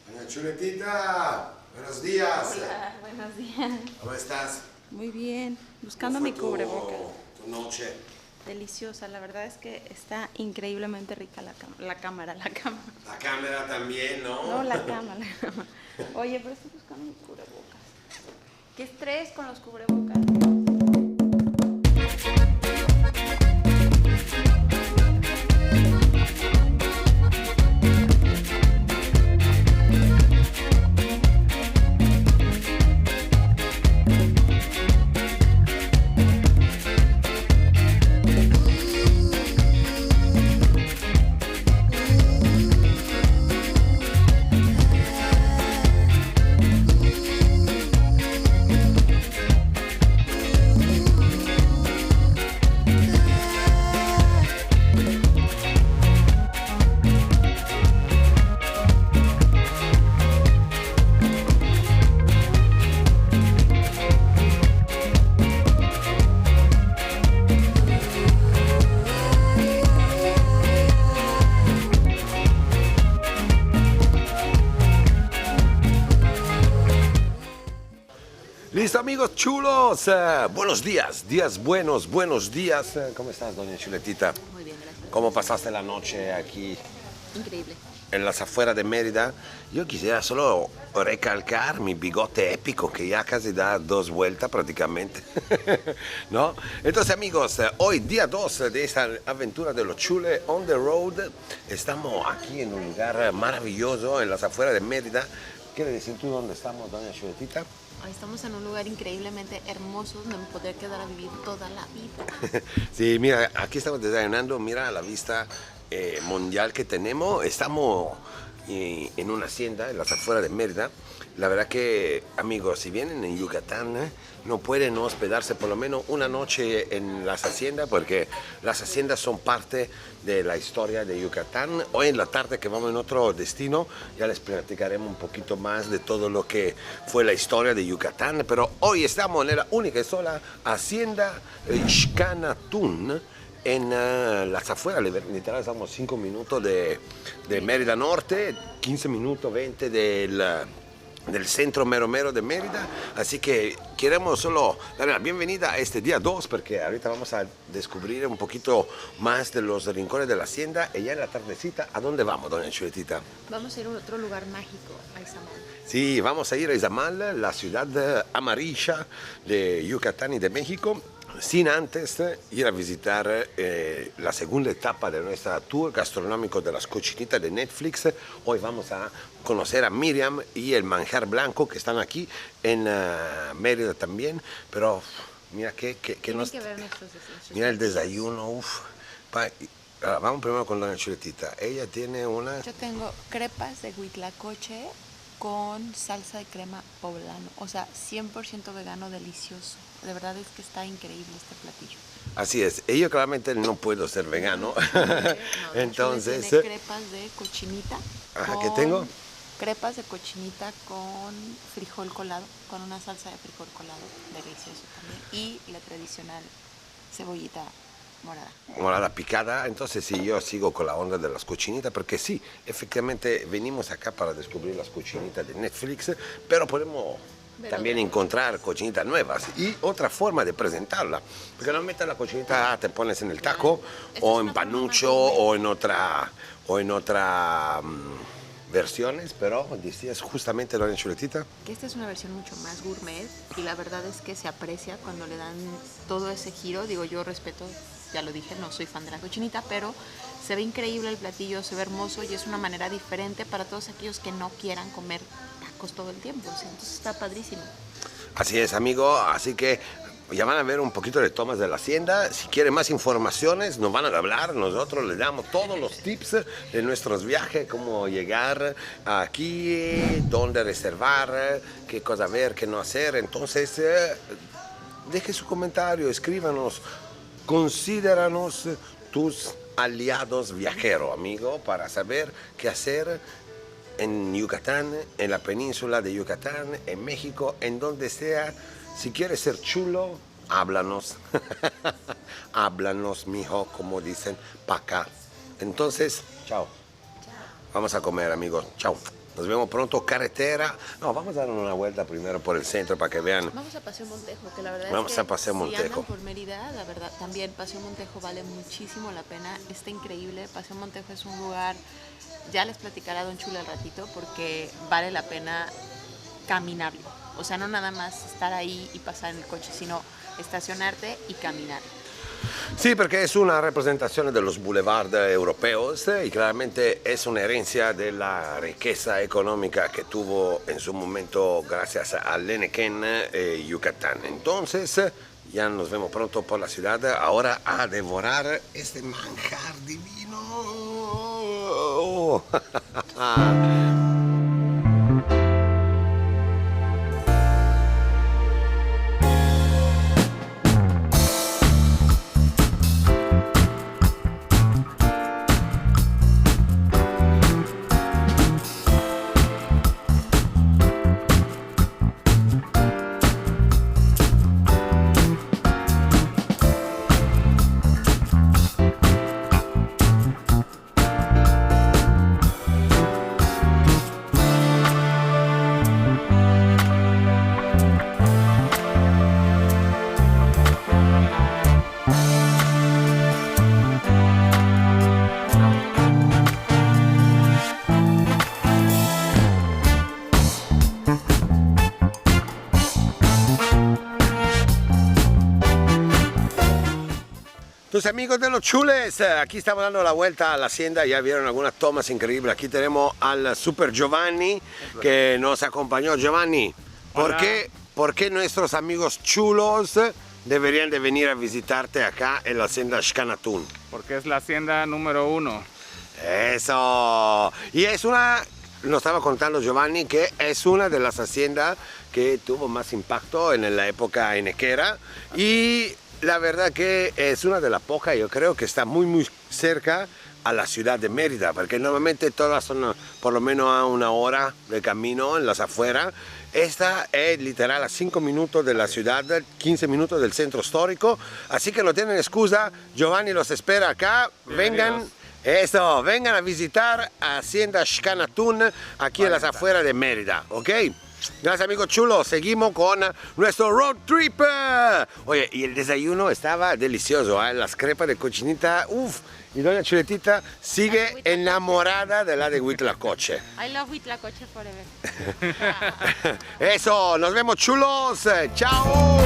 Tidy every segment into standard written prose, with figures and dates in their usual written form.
Doña Chuletita, buenos días. Hola, buenos días. ¿Cómo estás? Muy bien, buscando ¿Cómo mi fue cubrebocas. tu noche? Deliciosa, la verdad es que está increíblemente rica la cámara. La cámara también, No, ¿no? la cámara. Oye, pero estoy buscando mi cubrebocas. Qué estrés con los cubrebocas. Listo, amigos chulos. Buenos días, buenos días. ¿Cómo estás, doña Chuletita? Muy bien, gracias. ¿Cómo pasaste la noche aquí Increíble. en las afueras de Mérida? Yo quisiera solo recalcar mi bigote épico que ya casi da 2 vueltas prácticamente, ¿no? Entonces, amigos, hoy día 2 de esta aventura de los Chule on the road. Estamos aquí en un lugar maravilloso en las afueras de Mérida. ¿Quieres decir tú dónde estamos, doña Chuletita? Hoy estamos en un lugar increíblemente hermoso donde me podría quedar a vivir toda la vida. Sí, mira, aquí estamos desayunando, mira la vista mundial que tenemos. Estamos en una hacienda en las afueras de Mérida. La verdad que, amigos, si vienen en Yucatán, no pueden no hospedarse por lo menos una noche en las haciendas, porque las haciendas son parte de la historia de Yucatán. Hoy en la tarde, que vamos en otro destino, ya les platicaremos un poquito más de todo lo que fue la historia de Yucatán, pero hoy estamos en la única y sola hacienda Xcanatún, en las afueras, literal, estamos 5 minutos de Mérida Norte, 15 minutos, 20 del centro mero de Mérida. Así que queremos solo dar la bienvenida a este día 2, porque ahorita vamos a descubrir un poquito más de los rincones de la hacienda. Y ya en la tardecita, ¿a dónde vamos, doña Chuletita? Vamos a ir a otro lugar mágico, a Izamal. Sí, vamos a ir a Izamal, la ciudad amarilla de Yucatán y de México, sin antes ir a visitar la segunda etapa de nuestra tour gastronómico de las cochinitas de Netflix. Hoy vamos a conocer a Miriam y el manjar blanco que están aquí en Mérida también. Pero mira que nos... Que ver nuestros deseos. Mira el desayuno, vamos primero con doña Chuletita. Ella tiene una... Yo tengo crepas de huitlacoche con salsa de crema poblano. O sea, 100% vegano, delicioso. De verdad es que está increíble este platillo. Así es, yo claramente no puedo ser vegano. No, Entonces... tiene crepas de cochinita. Ajá, ¿qué tengo? Crepas de cochinita con frijol colado, con una salsa de frijol colado, delicioso también. Y la tradicional cebollita morada. Morada picada. Entonces sí, yo sigo con la onda de las cochinitas, porque sí, efectivamente venimos acá para descubrir las cochinitas de Netflix, pero podemos también encontrar cochinitas nuevas y otra forma de presentarla, porque normalmente la cochinita te pones en el taco, o en panucho, o en otra versiones, pero decías justamente, doña Chuletita, Que esta es una versión mucho más gourmet y la verdad es que se aprecia cuando le dan todo ese giro. Digo, yo respeto, ya lo dije, no soy fan de la cochinita, pero se ve increíble el platillo, se ve hermoso y es una manera diferente para todos aquellos que no quieran comer tacos todo el tiempo. ¿Sí? Entonces está padrísimo. así es, amigo, así que ya van a ver un poquito de tomas de la hacienda. Si quieren más informaciones, nos van a hablar. Nosotros les damos todos los tips de nuestros viajes, cómo llegar aquí, dónde reservar, qué cosa ver, qué no hacer. Entonces, deje su comentario, escríbanos, considéranos tus aliados viajeros, amigo, para saber qué hacer en Yucatán, en la península de Yucatán, en México, en donde sea. Si quieres ser chulo, háblanos. Háblanos, mijo, como dicen, pa' acá. Entonces, chao. Vamos a comer, amigos. Chao. Nos vemos pronto, carretera. No, vamos a dar una vuelta primero por el centro para que vean. Vamos a Paseo Montejo, que la verdad Vamos es que a Paseo si Montejo. andan por Mérida, la verdad también Paseo Montejo vale muchísimo la pena, está increíble. Paseo Montejo es un lugar, ya les platicará Don Chulo al ratito, porque vale la pena caminarlo. O sea, no nada más estar ahí y pasar en el coche, sino estacionarte y caminar. Sí, porque es una representación de los boulevards europeos y claramente es una herencia de la riqueza económica que tuvo en su momento gracias al Enequén Yucatán. Entonces, ya nos vemos pronto por la ciudad, ahora a devorar este manjar divino. Tus amigos de los chules, aquí estamos dando la vuelta a la hacienda, ya vieron algunas tomas increíbles. Aquí tenemos al Super Giovanni que nos acompañó. Giovanni, ¿por qué nuestros amigos chulos deberían de venir a visitarte acá en la hacienda Xcanatún? Porque es la hacienda número 1. Eso, y es una, nos estaba contando Giovanni, que es una de las haciendas que tuvo más impacto en la época enequera y la verdad que es una de las pocas, yo creo que está muy cerca a la ciudad de Mérida, porque normalmente todas son por lo menos a una hora de camino en las afueras. Esta es literal a 5 minutos de la ciudad, 15 minutos del centro histórico, así que no tienen excusa. Giovanni los espera acá, vengan. Eso, vengan a visitar Hacienda Xcanatún aquí en las afueras de Mérida, ¿ok? Gracias, amigos chulos. Seguimos con nuestro road trip. Oye, y el desayuno estaba delicioso, ¿eh? Las crepas de cochinita, uff. Y doña Chuletita sigue enamorada de la de Huitlacoche. I love Huitlacoche forever. Eso, nos vemos chulos. Chao.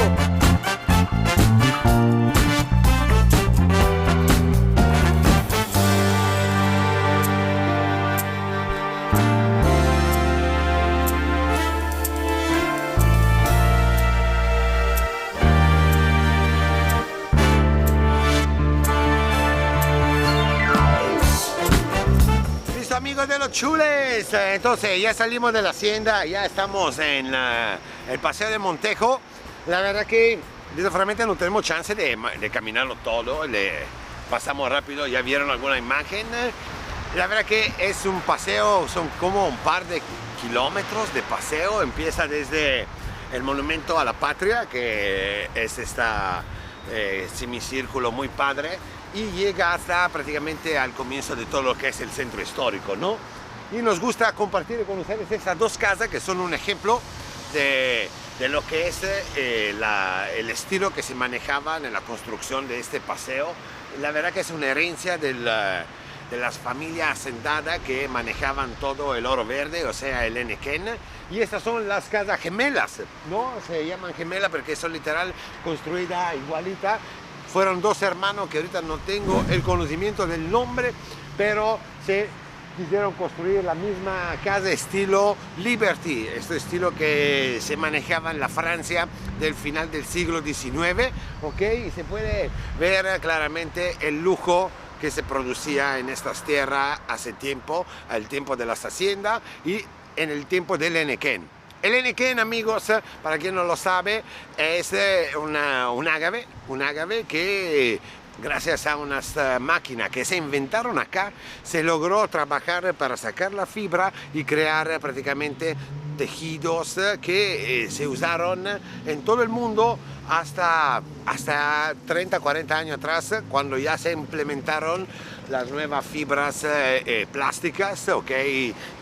Amigos de los chules, entonces ya salimos de la hacienda, ya estamos en el paseo de Montejo. La verdad que desafortunadamente no tenemos chance de caminarlo todo, le pasamos rápido, ya vieron alguna imagen. La verdad que es un paseo, son como un par de kilómetros de paseo, empieza desde el Monumento a la Patria, que es esta semicírculo muy padre, y llega hasta prácticamente al comienzo de todo lo que es el centro histórico, ¿no? Y nos gusta compartir con ustedes estas dos casas que son un ejemplo de lo que es el estilo que se manejaba en la construcción de este paseo. La verdad que es una herencia de las familias hacendadas que manejaban todo el oro verde, o sea, el Enequén. Y estas son las casas gemelas, ¿no? Se llaman gemelas porque son literal construidas igualitas. Fueron dos hermanos que ahorita no tengo el conocimiento del nombre, pero se quisieron construir la misma casa estilo Liberty, este estilo que se manejaba en la Francia del final del siglo XIX, ¿ok? Y se puede ver claramente el lujo que se producía en estas tierras hace tiempo, al tiempo de las haciendas y en el tiempo del Enequén. El Enequén, amigos, para quien no lo sabe, es un ágave que gracias a unas máquinas que se inventaron acá, se logró trabajar para sacar la fibra y crear prácticamente tejidos que se usaron en todo el mundo hasta 30, 40 años atrás, cuando ya se implementaron las nuevas fibras plásticas, ok,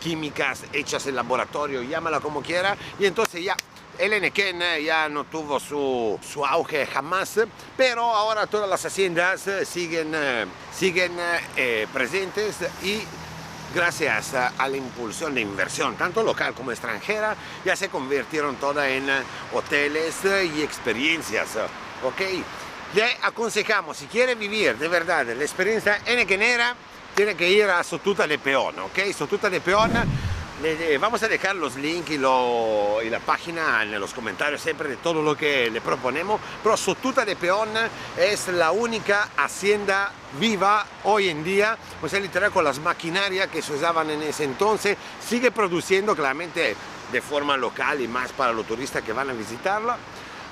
químicas hechas en laboratorio, llámala como quiera, y entonces ya el Heineken ya no tuvo su auge jamás, pero ahora todas las haciendas siguen presentes y gracias a la impulsión de inversión, tanto local como extranjera, ya se convirtieron todas en hoteles y experiencias, ok. Le aconsejamos, si quiere vivir de verdad la experiencia Heinekenera, tiene que ir a Sotuta de Peón, ok. Sotuta de Peón, vamos a dejar los links y la página en los comentarios siempre de todo lo que le proponemos, pero Sotuta de Peón es la única hacienda viva hoy en día, o sea, literal con las maquinarias que se usaban en ese entonces, sigue produciendo claramente de forma local y más para los turistas que van a visitarla.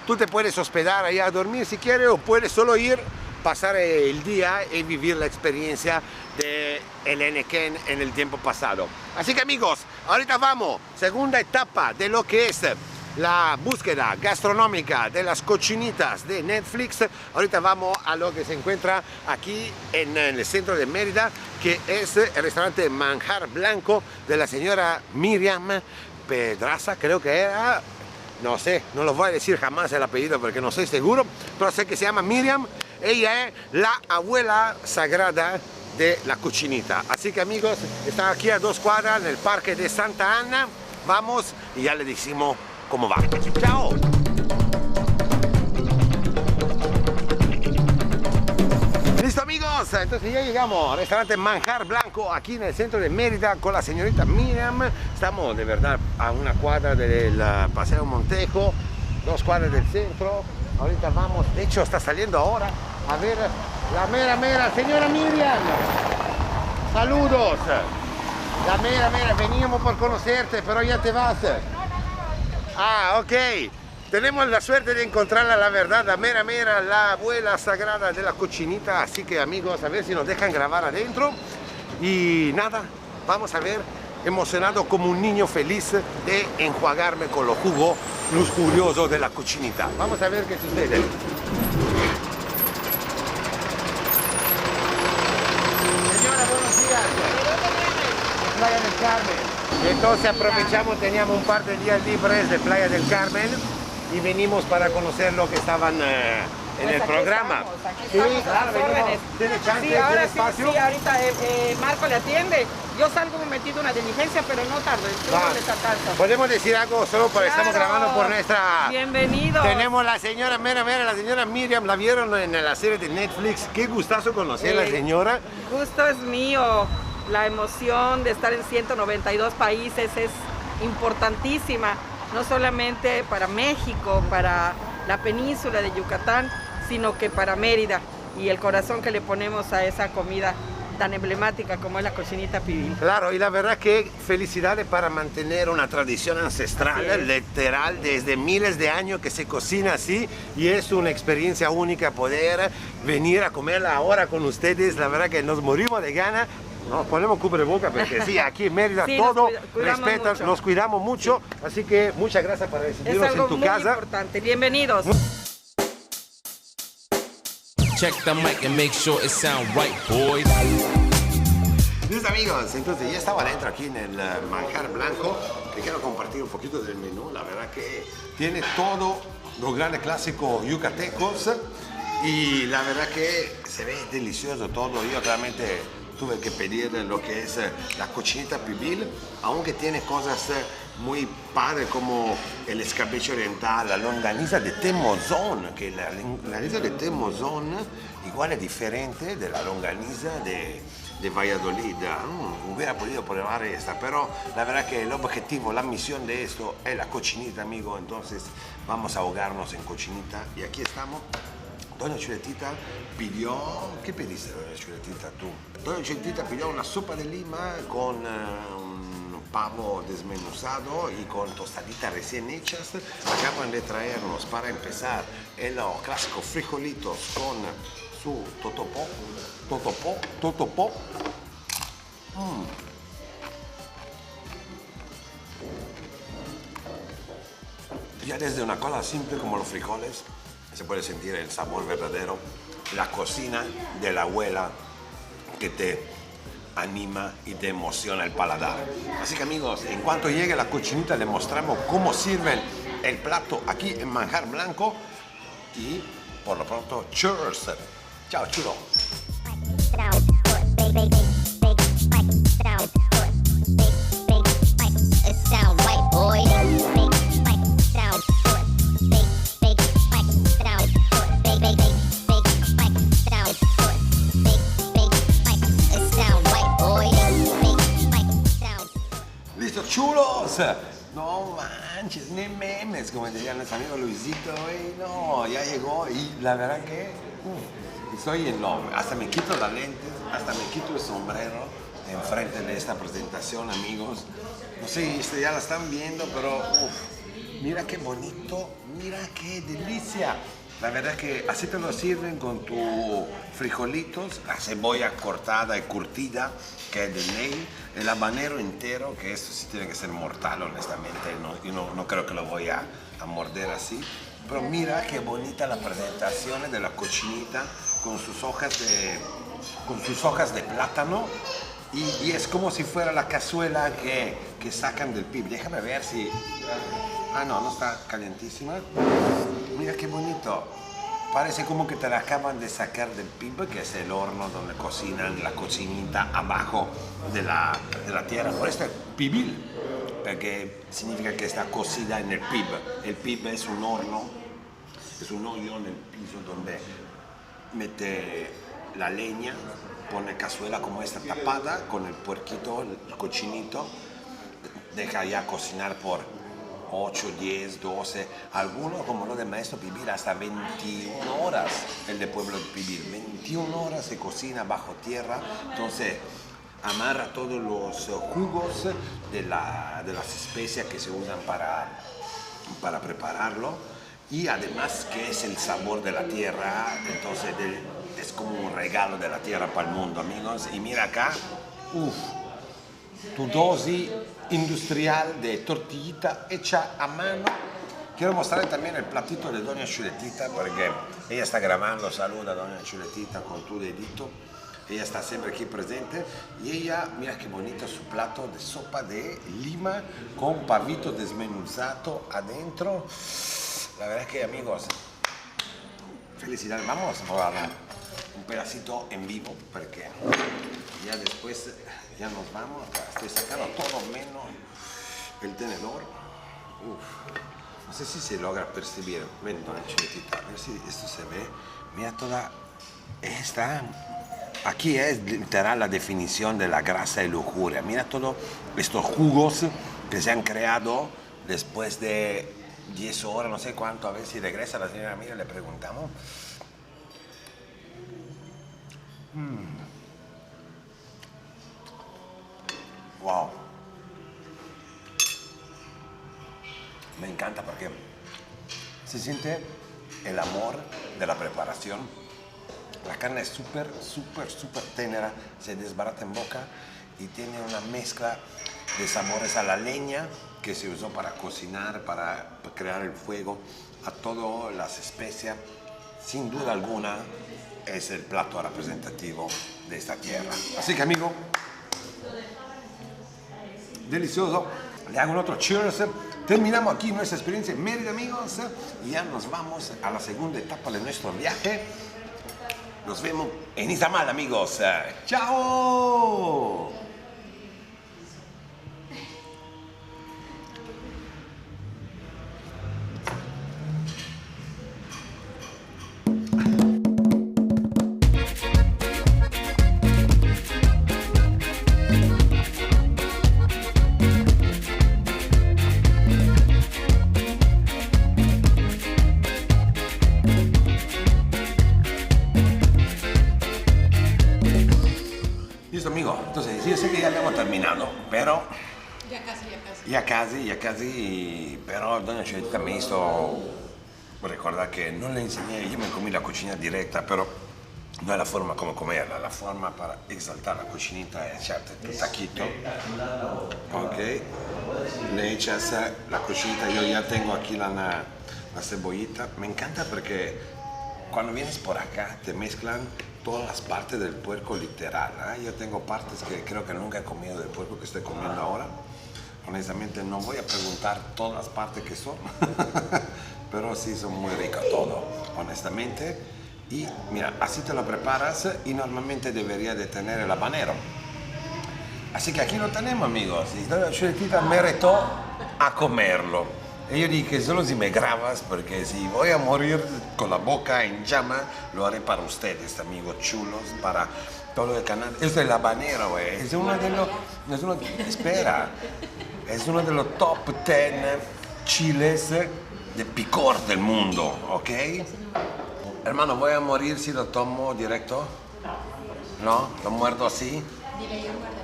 Tú te puedes hospedar allá a dormir si quieres, o puedes solo ir, pasar el día y vivir la experiencia de el Heineken en el tiempo pasado. Así que amigos, ahorita vamos, segunda etapa de lo que es la búsqueda gastronómica de las cochinitas de Netflix. Ahorita vamos a lo que se encuentra aquí en el centro de Mérida, que es el restaurante Manjar Blanco de la señora Miriam Pedraza, creo que era. No sé, no lo voy a decir jamás el apellido porque no estoy seguro, pero sé que se llama Miriam. Ella es la abuela sagrada de la cochinita. Así que amigos, están aquí a 2 cuadras en el parque de Santa Ana. Vamos y ya le decimos cómo va. ¡Chao! Listo amigos, entonces ya llegamos al restaurante Manjar Blanco aquí en el centro de Mérida con la señorita Miriam. Estamos de verdad a 1 cuadra del Paseo Montejo, 2 cuadras del centro. Ahorita vamos, de hecho está saliendo ahora a ver la mera señora Miriam. Saludos. La mera, veníamos por conocerte, pero ya te vas. Ah, ok. Tenemos la suerte de encontrarla, la verdad, la mera, la abuela sagrada de la cochinita. Así que amigos, a ver si nos dejan grabar adentro. Y nada, vamos a ver, emocionado como un niño feliz de enjuagarme con los jugos lujuriosos de la cochinita. Vamos a ver qué sucede. Señora, buenos días. De Playa del Carmen. Entonces aprovechamos, teníamos un par de días libres de Playa del Carmen y venimos para conocer lo que estaban en el programa. Aquí estamos, claro, a las órdenes. ¿Tiene chance? Sí, ¿Tiene ahora espacio? sí, ahorita Marco le atiende. Yo salgo un momentito una diligencia, pero no tardo, Va. les alcanza. ¿Podemos decir algo solo porque estamos Claro. grabando por nuestra... Bienvenido. Tenemos la señora mera, la señora Miriam, la vieron en la serie de Netflix. Qué gustazo conocer a la señora. Gusto es mío. La emoción de estar en 192 países es importantísima, no solamente para México, para la península de Yucatán, sino que para Mérida y el corazón que le ponemos a esa comida tan emblemática como es la cochinita pibil. Claro, y la verdad que felicidades para mantener una tradición ancestral, literal, desde miles de años que se cocina así, y es una experiencia única poder venir a comerla ahora con ustedes. La verdad que nos morimos de gana. Nos ponemos cubreboca porque sí, aquí en Mérida Sí, todo cuidamos respetan, mucho. nos cuidamos mucho, así que muchas gracias por Es recibirnos algo en tu muy casa. importante. Bienvenidos. Check the mic and make sure it sound right, boys. Listo amigos, entonces ya estaba adentro aquí en el Manjar Blanco. Te quiero compartir un poquito del menú. La verdad que tiene todo los grandes clásicos yucatecos y la verdad que se ve delicioso todo. Yo realmente tuve que pedir lo que es la cochinita pibil, aunque tiene cosas muy padres como el escabeche oriental, la longaniza de Temozón, que la longaniza de Temozón igual es diferente de la longaniza de Valladolid. Hubiera podido probar esta, pero la verdad que el objetivo, la misión de esto es la cochinita, amigo. Entonces vamos a ahogarnos en cochinita y aquí estamos. Doña Chuletita pidió... ¿Qué pediste, Doña Chuletita, tú? Doña Chuletita pidió una sopa de lima con un pavo desmenuzado y con tostaditas recién hechas. Acaban de traernos, para empezar, el clásico frijolitos con su totopó. Ya desde una cosa simple como los frijoles, se puede sentir el sabor verdadero, la cocina de la abuela que te anima y te emociona el paladar. Así que amigos, en cuanto llegue la cochinita le mostramos cómo sirven el plato aquí en Manjar Blanco y por lo pronto, cheers. Chao, chulo. ¡Listo, chulos! No manches, ni memes, como dirían los amigos Luisito, no, ya llegó y la verdad que estoy en lo, hasta me quito las lentes, hasta me quito el sombrero enfrente de esta presentación, amigos. No sé si ya la están viendo, pero mira qué bonito, mira qué delicia. La verdad es que así te lo sirven con tus frijolitos, la cebolla cortada y curtida, que es de ley, el habanero entero, que esto sí tiene que ser mortal, honestamente. Yo no creo que lo voy a morder así. Pero mira qué bonita la presentación de la cochinita con sus hojas de plátano. Y es como si fuera la cazuela que sacan del PIB. Déjame ver si... Ah, no está calientísima. Mira qué bonito. Parece como que te la acaban de sacar del PIB, que es el horno donde cocinan la cochinita abajo de la tierra. Por esto es pibil, porque significa que está cocida en el PIB. El PIB es un horno, es un hoyo en el piso donde mete la leña, pone cazuela como esta tapada con el puerquito, el cochinito, deja ya cocinar por 8, 10, 12, algunos como lo de Maestro Pibil hasta 21 horas, el de Pueblo de Pibil, 21 horas se cocina bajo tierra, entonces amarra todos los jugos de las especias que se usan para prepararlo y además que es el sabor de la tierra, entonces es como un regalo de la tierra para el mundo, amigos. Y mira acá, tu dosis industrial de tortillita hecha a mano. Quiero mostrarle también el platito de Doña Chuletita porque ella está grabando. Saluda a Doña Chuletita con tu dedito. Ella está siempre aquí presente y ella, mira qué bonito su plato de sopa de lima con pavito desmenuzado adentro. La verdad es que, amigos, felicidades. Vamos a probar un pedacito en vivo porque ya después ya nos vamos. Estoy sacando todo menos el tenedor. No sé si se logra percibir. Ven, Doña Chuletita, a ver si esto se ve. Mira toda esta. Aquí es literal la definición de la grasa y lujuria. Mira todos estos jugos que se han creado después de 10 horas, no sé cuánto. A ver si regresa la señora Mira, le preguntamos. Wow. Me encanta porque se siente el amor de la preparación. La carne es súper tenera, se desbarata en boca y tiene una mezcla de sabores a la leña que se usó para cocinar, para crear el fuego, a todas las especias. Sin duda alguna es el plato representativo de esta tierra. Así que, amigo, delicioso. Le hago un otro cheers. Terminamos aquí nuestra experiencia en Mérida, amigos, y ya nos vamos a la segunda etapa de nuestro viaje. Nos vemos en Izamal, amigos. ¡Chao! Listo, amigo. Entonces, yo sé que ya habíamos terminado, pero... Ya casi, pero Doña Chuletita me hizo recordar que no le enseñé, yo me comí la cochinita directa, pero no es la forma como comerla, la forma para exaltar la cochinita es echarte tu taquito, ok, le echas la cochinita, yo ya tengo aquí la cebollita, me encanta porque cuando vienes por acá te mezclan todas las partes del puerco literal. Yo tengo partes que creo que nunca he comido del puerco que estoy comiendo ahora. Honestamente no voy a preguntar todas las partes que son, pero sí son muy ricas todo, honestamente. Y mira, así te lo preparas y normalmente debería de tener el habanero. Así que aquí lo tenemos, amigos. Y la chuletita me retó a comerlo. Y yo dije, solo si me grabas, porque si voy a morir con la boca en llama, lo haré para ustedes, amigos chulos, para todo el canal. Este es el habanero, güey. Es uno de los... espera. Es uno de los top 10 chiles de picor del mundo, ¿ok? Hermano, voy a morir si lo tomo directo. ¿No? ¿Lo muerdo así? Dile, yo muerde.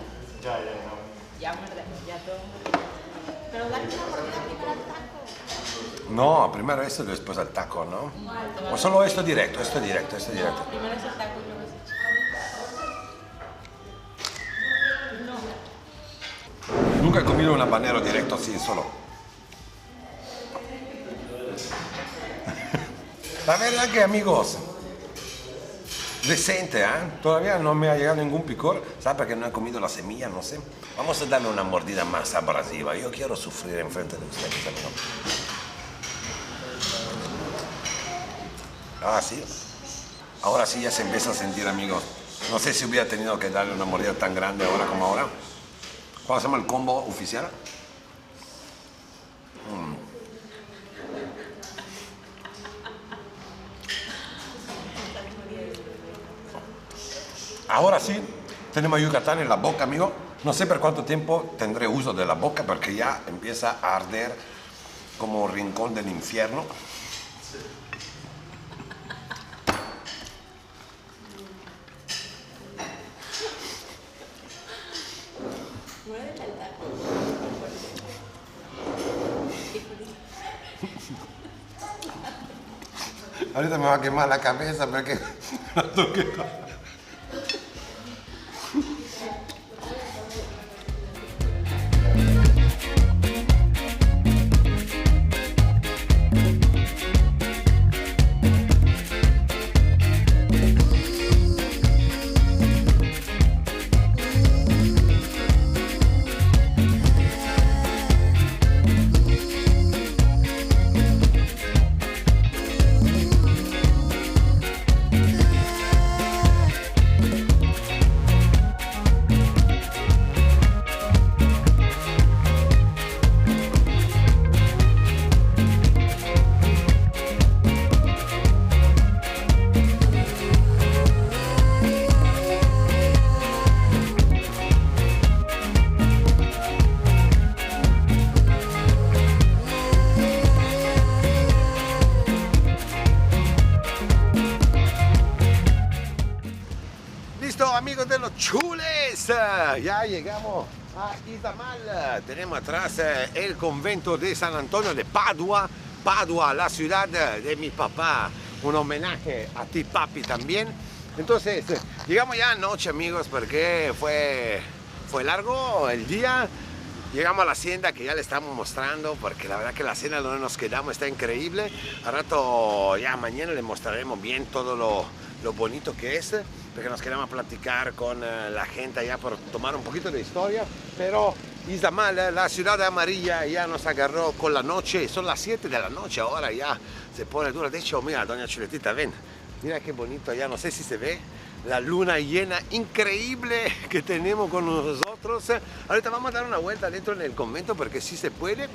Ya muerde, ya todo. Pero dale una mordida primero al taco. No, primero esto y después el taco, ¿no? O solo esto directo, esto directo. No, primero es el taco y luego es Nunca he comido un habanero directo así, solo. La verdad que, amigos, decente, ¿eh? Todavía no me ha llegado ningún picor. ¿Sabes por qué no he comido la semilla? No sé. Vamos a darle una mordida más abrasiva. Yo quiero sufrir enfrente de ustedes, amigos. Ah, sí. Ahora sí ya se empieza a sentir, amigos. No sé si hubiera tenido que darle una mordida tan grande ahora como ahora. ¿Cuál se llama el combo oficial? Ahora sí, tenemos Yucatán en la boca, amigo. No sé por cuánto tiempo tendré uso de la boca porque ya empieza a arder como rincón del infierno. Ahorita me va a quemar la cabeza porque la toqué. Amigos de los chules, ya llegamos a Izamal. Tenemos atrás el convento de San Antonio de Padua. Padua, la ciudad de mi papá. Un homenaje a ti, papi, también. Entonces, llegamos ya anoche, amigos, porque fue largo el día. Llegamos a la hacienda que ya le estamos mostrando, porque la verdad que la hacienda donde nos quedamos está increíble. Al rato, ya mañana le mostraremos bien todo lo bonito que es, porque nos queremos platicar con la gente allá por tomar un poquito de historia. Pero Izamal, la ciudad amarilla, ya nos agarró con la noche. Son las 7 de la noche ahora, ya se pone dura. De hecho, mira, doña Chuletita, ven, mira qué bonito allá, no sé si se ve la luna llena increíble que tenemos con nosotros. Ahorita vamos a dar una vuelta dentro en el convento porque sí se puede,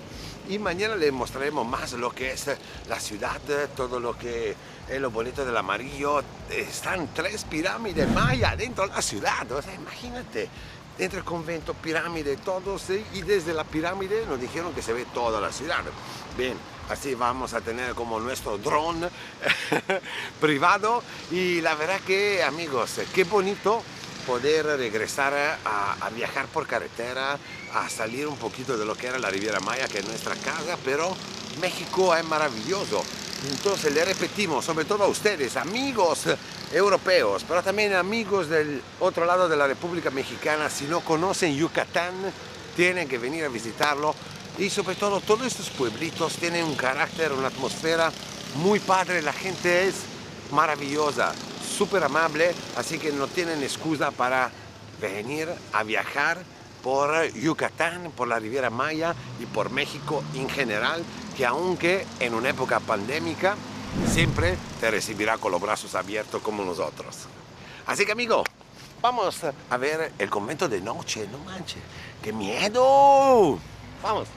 y mañana les mostraremos más lo que es la ciudad, todo lo que es lo bonito del amarillo. Están 3 pirámides mayas dentro de la ciudad, o sea, imagínate, dentro del convento, pirámide, todos, y desde la pirámide nos dijeron que se ve toda la ciudad. Bien, así vamos a tener como nuestro dron privado, y la verdad que, amigos, qué bonito poder regresar a viajar por carretera, a salir un poquito de lo que era la Riviera Maya, que es nuestra casa, pero México es maravilloso. Entonces le repetimos, sobre todo a ustedes, amigos europeos, pero también amigos del otro lado de la República Mexicana, si no conocen Yucatán, tienen que venir a visitarlo. Y sobre todo, todos estos pueblitos tienen un carácter, una atmósfera muy padre, la gente es maravillosa, súper amable, así que no tienen excusa para venir a viajar por Yucatán, por la Riviera Maya y por México en general, que aunque en una época pandémica, siempre te recibirá con los brazos abiertos como nosotros. Así que amigo, vamos a ver el convento de noche, no manches, ¡qué miedo! Vamos.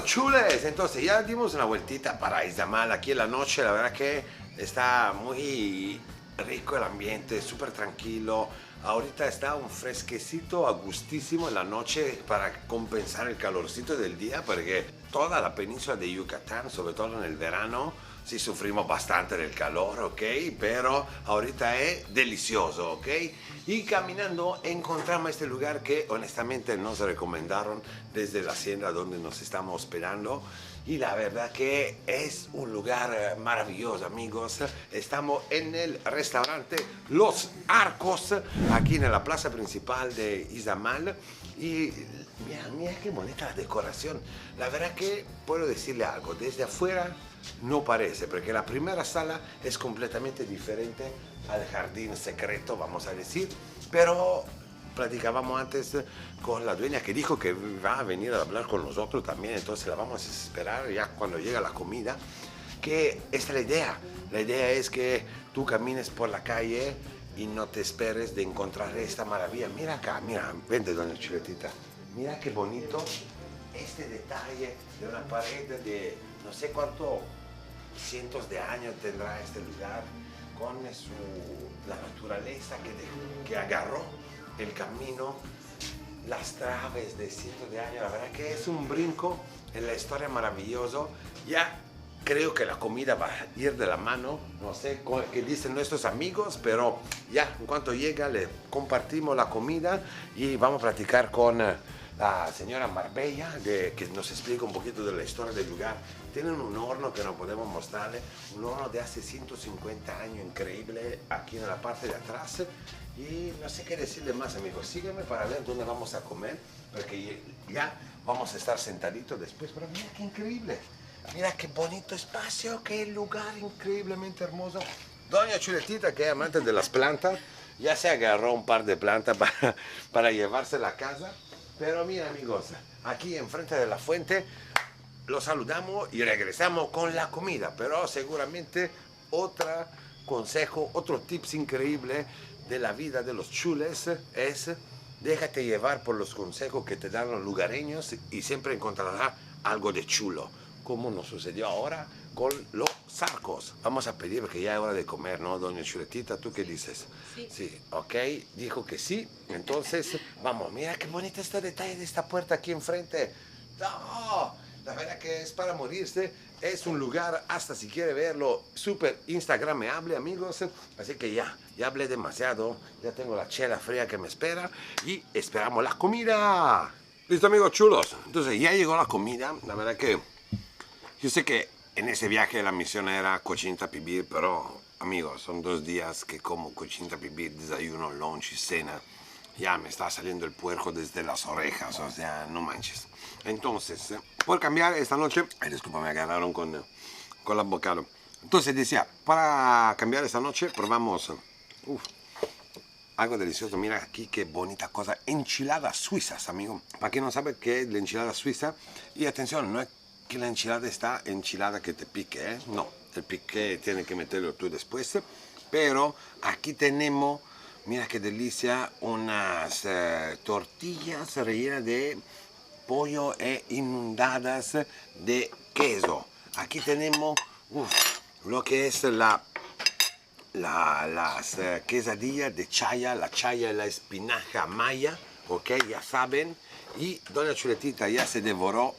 Chules, entonces ya dimos una vueltita para Izamal aquí en la noche, la verdad que está muy rico el ambiente, súper tranquilo. Ahorita está un fresquecito, agustísimo en la noche para compensar el calorcito del día, porque toda la península de Yucatán, sobre todo en el verano, sí sufrimos bastante del calor, ¿ok? Pero ahorita es delicioso, ¿ok? Y caminando encontramos este lugar que honestamente nos recomendaron desde la hacienda donde nos estamos hospedando. Y la verdad que es un lugar maravilloso, amigos. Estamos en el restaurante Los Arcos, aquí en la plaza principal de Izamal. Y mira qué bonita la decoración. La verdad que puedo decirle algo, desde afuera no parece, porque la primera sala es completamente diferente al jardín secreto, vamos a decir, pero platicábamos antes con la dueña que dijo que va a venir a hablar con nosotros también, entonces la vamos a esperar ya cuando llega la comida, que esta es la idea es que tú camines por la calle y no te esperes de encontrar esta maravilla. Mira acá, mira, vente doña Chuletita, mira qué bonito este detalle de una pared de no sé cuánto cientos de años tendrá este lugar, con la naturaleza que agarró el camino, las traves de cientos de años. La verdad que es un brinco en la historia maravilloso. Ya creo que la comida va a ir de la mano, no sé qué dicen nuestros amigos, pero ya en cuanto llega le compartimos la comida y vamos a platicar con la señora Marbella, que nos explica un poquito de la historia del lugar. Tienen un horno que no podemos mostrarle, un horno de hace 150 años, increíble, aquí en la parte de atrás. Y no sé qué decirle más, amigos. Sígueme para ver dónde vamos a comer, porque ya vamos a estar sentaditos después. Pero mira qué increíble, mira qué bonito espacio, qué lugar increíblemente hermoso. Doña Chuletita, que es amante de las plantas, ya se agarró un par de plantas para llevarse a la casa. Pero mira, amigos, aquí enfrente de la fuente los saludamos y regresamos con la comida. Pero seguramente otro consejo, otro tips increíble de la vida de los chules es déjate llevar por los consejos que te dan los lugareños y siempre encontrarás algo de chulo, como nos sucedió ahora con los Arcos. Vamos a pedir porque ya es hora de comer, ¿no, doña Chuletita? ¿Tú qué dices? Sí. Sí, ok, dijo que sí. Entonces, vamos, mira qué bonito este detalle de esta puerta aquí enfrente. ¡No! La verdad que es para morirse. Es un lugar, hasta si quiere verlo, súper instagramable, amigos. Así que ya hablé demasiado. Ya tengo la chela fría que me espera y esperamos la comida. Listo, amigos chulos. Entonces, ya llegó la comida. La verdad que yo sé que en ese viaje la misión era cochinita pibil, pero amigos, son 2 días que como cochinita pibil, desayuno, lunch y cena. Ya me está saliendo el puerco desde las orejas, o sea, no manches. Entonces, por cambiar esta noche, disculpa, me agarraron con la bocado. Entonces decía, para cambiar esta noche probamos algo delicioso. Mira aquí qué bonita cosa, enchiladas suizas, amigo. Para quien no sabe qué es la enchilada suiza, y atención, no es que la enchilada está enchilada que te pique, ¿eh? No, el pique tiene que meterlo tú después. Pero aquí tenemos Mira qué delicia, unas tortillas rellenas de pollo e inundadas de queso. Aquí tenemos lo que es las quesadillas de chaya, la chaya y la espinaca maya, ok, ya saben. Y doña Chuletita ya se devoró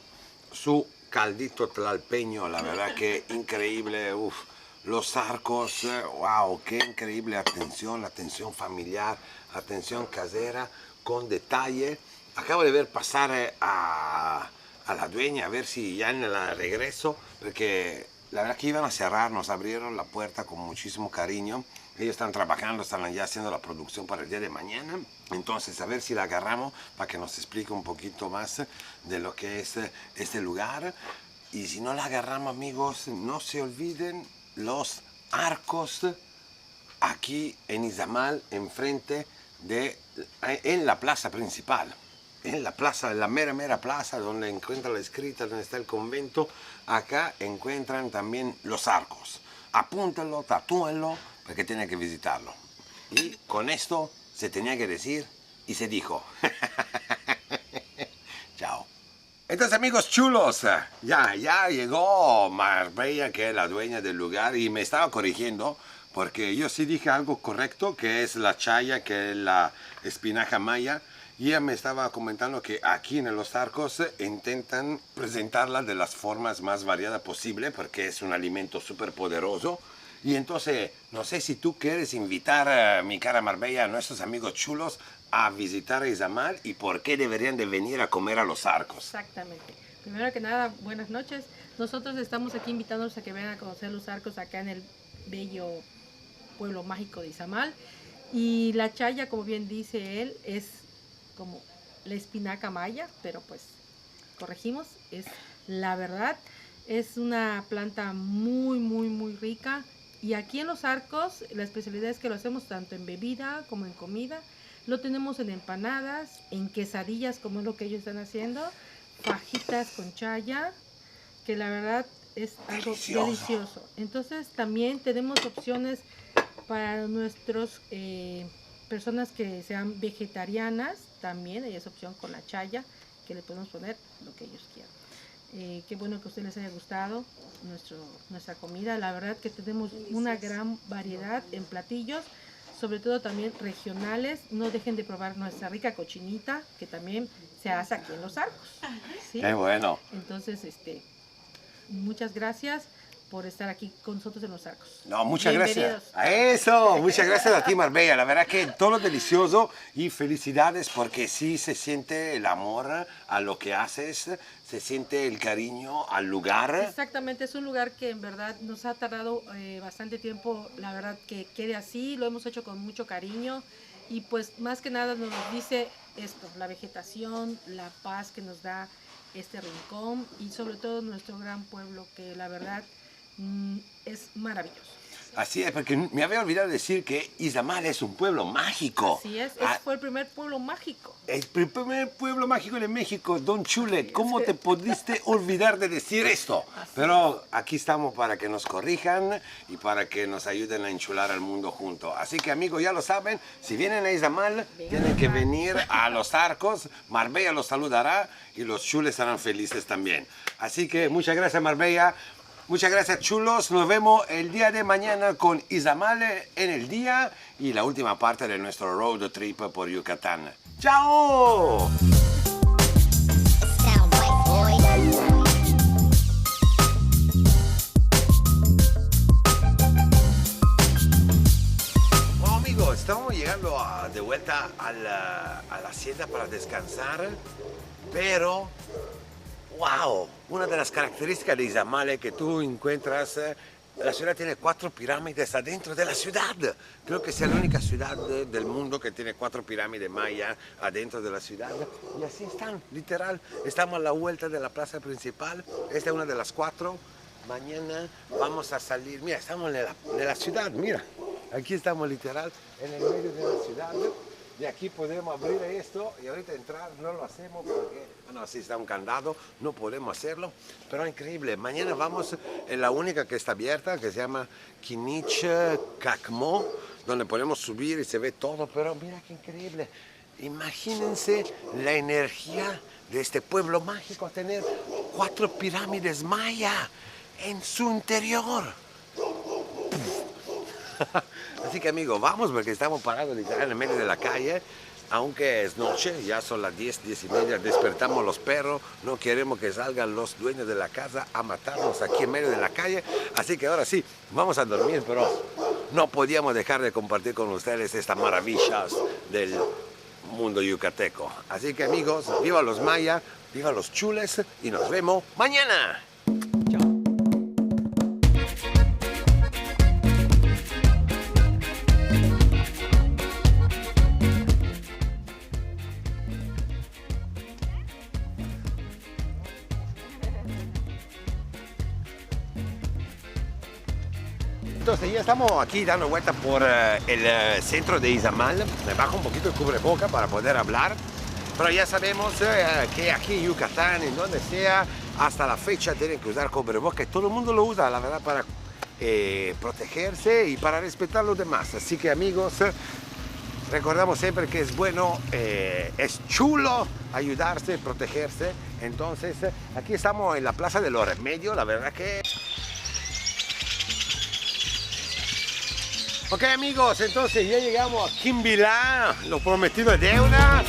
su caldito tlalpeño, la verdad que increíble, los arcos, wow, qué increíble atención, atención familiar, atención casera, con detalle. Acabo de ver pasar a la dueña a ver si ya en el regreso, porque la verdad que iban a cerrar, nos abrieron la puerta con muchísimo cariño. Ellos están trabajando, están ya haciendo la producción para el día de mañana. Entonces, a ver si la agarramos para que nos explique un poquito más de lo que es este lugar. Y si no la agarramos, amigos, no se olviden los arcos aquí en Izamal, enfrente en la plaza principal. En la plaza, en la mera plaza donde encuentra la escrita, donde está el convento, acá encuentran también los arcos. Apúntenlo, tatúenlo, porque tienen que visitarlo. Y con esto se tenía que decir y se dijo. Chao. Entonces, amigos chulos, ya llegó Marbella, que es la dueña del lugar, y me estaba corrigiendo, porque yo sí dije algo correcto, que es la chaya, que es la espinaca maya. Y ella me estaba comentando que aquí en Los Arcos intentan presentarla de las formas más variadas posible porque es un alimento súper poderoso. Y entonces, no sé si tú quieres invitar a mi cara Marbella, a nuestros amigos chulos, a visitar Izamal y por qué deberían de venir a comer a Los Arcos. Exactamente. Primero que nada, buenas noches. Nosotros estamos aquí invitándolos a que vengan a conocer Los Arcos acá en el bello pueblo mágico de Izamal. Y la chaya, como bien dice él, es como la espinaca maya, pero pues corregimos, es la verdad, es una planta muy rica. Y aquí en Los Arcos la especialidad es que lo hacemos tanto en bebida como en comida. Lo tenemos en empanadas, en quesadillas, como es lo que ellos están haciendo, fajitas con chaya, que la verdad es algo delicioso. Entonces también tenemos opciones para nuestros personas que sean vegetarianas, también hay esa opción con la chaya, que le podemos poner lo que ellos quieran. Qué bueno que a ustedes les haya gustado nuestra comida. La verdad que tenemos una gran variedad en platillos, sobre todo también regionales. No dejen de probar nuestra rica cochinita, que también se hace aquí en Los Arcos. ¿Sí? ¡Qué bueno! Entonces, muchas gracias por estar aquí con nosotros en Los Arcos. No, muchas gracias. A eso, muchas gracias a ti, Marbella. La verdad que todo lo delicioso y felicidades porque sí se siente el amor a lo que haces, se siente el cariño al lugar. Exactamente, es un lugar que en verdad nos ha tardado bastante tiempo, la verdad que quede así, lo hemos hecho con mucho cariño y pues más que nada nos dice esto, la vegetación, la paz que nos da este rincón y sobre todo nuestro gran pueblo que la verdad es maravilloso. Así es, porque me había olvidado decir que Izamal es un pueblo mágico. Así es, fue el primer pueblo mágico. El primer pueblo mágico de México, Don Chulet. ¿Cómo te pudiste olvidar de decir esto? Pero aquí estamos para que nos corrijan y para que nos ayuden a enchular al mundo juntos. Así que, amigos, ya lo saben, si vienen a Izamal, tienen que venir a Los Arcos. Marbella los saludará y los chules estarán felices también. Así que muchas gracias, Marbella. Muchas gracias, chulos. Nos vemos el día de mañana con Izamal en el día y la última parte de nuestro road trip por Yucatán. ¡Chao! Bueno, amigos, estamos llegando de vuelta a la hacienda para descansar, pero ¡wow! Una de las características de Izamal es que tú encuentras, la ciudad tiene 4 pirámides adentro de la ciudad. Creo que es la única ciudad del mundo que tiene 4 pirámides mayas adentro de la ciudad. Y así están, literal. Estamos a la vuelta de la plaza principal. Esta es una de las 4. Mañana vamos a salir. Mira, estamos en la ciudad, mira. Aquí estamos literal en el medio de la ciudad. de aquí podemos abrir esto y ahorita entrar. No lo hacemos porque, bueno, así está un candado, no podemos hacerlo, pero increíble. Mañana vamos en la única que está abierta, que se llama Kinich Kakmo, donde podemos subir y se ve todo, pero mira qué increíble. Imagínense la energía de este pueblo mágico, tener 4 pirámides maya en su interior. Así que amigos, vamos porque estamos parados literal en el medio de la calle, aunque es noche, ya son las 10, 10 y media, despertamos los perros, no queremos que salgan los dueños de la casa a matarnos aquí en medio de la calle, así que ahora sí, vamos a dormir, pero no podíamos dejar de compartir con ustedes estas maravillas del mundo yucateco. Así que amigos, viva los mayas, viva los chules y nos vemos mañana. Entonces ya estamos aquí dando vuelta por el centro de Izamal. Me bajo un poquito el cubreboca para poder hablar. Pero ya sabemos que aquí en Yucatán, en donde sea, hasta la fecha tienen que usar cubreboca. Y todo el mundo lo usa, la verdad, para protegerse y para respetar a los demás. Así que amigos, recordamos siempre que es bueno, es chulo ayudarse, protegerse. Entonces aquí estamos en la Plaza de los Remedios. La verdad que... Ok amigos, entonces ya llegamos a Quimbilá, lo prometido es deuda.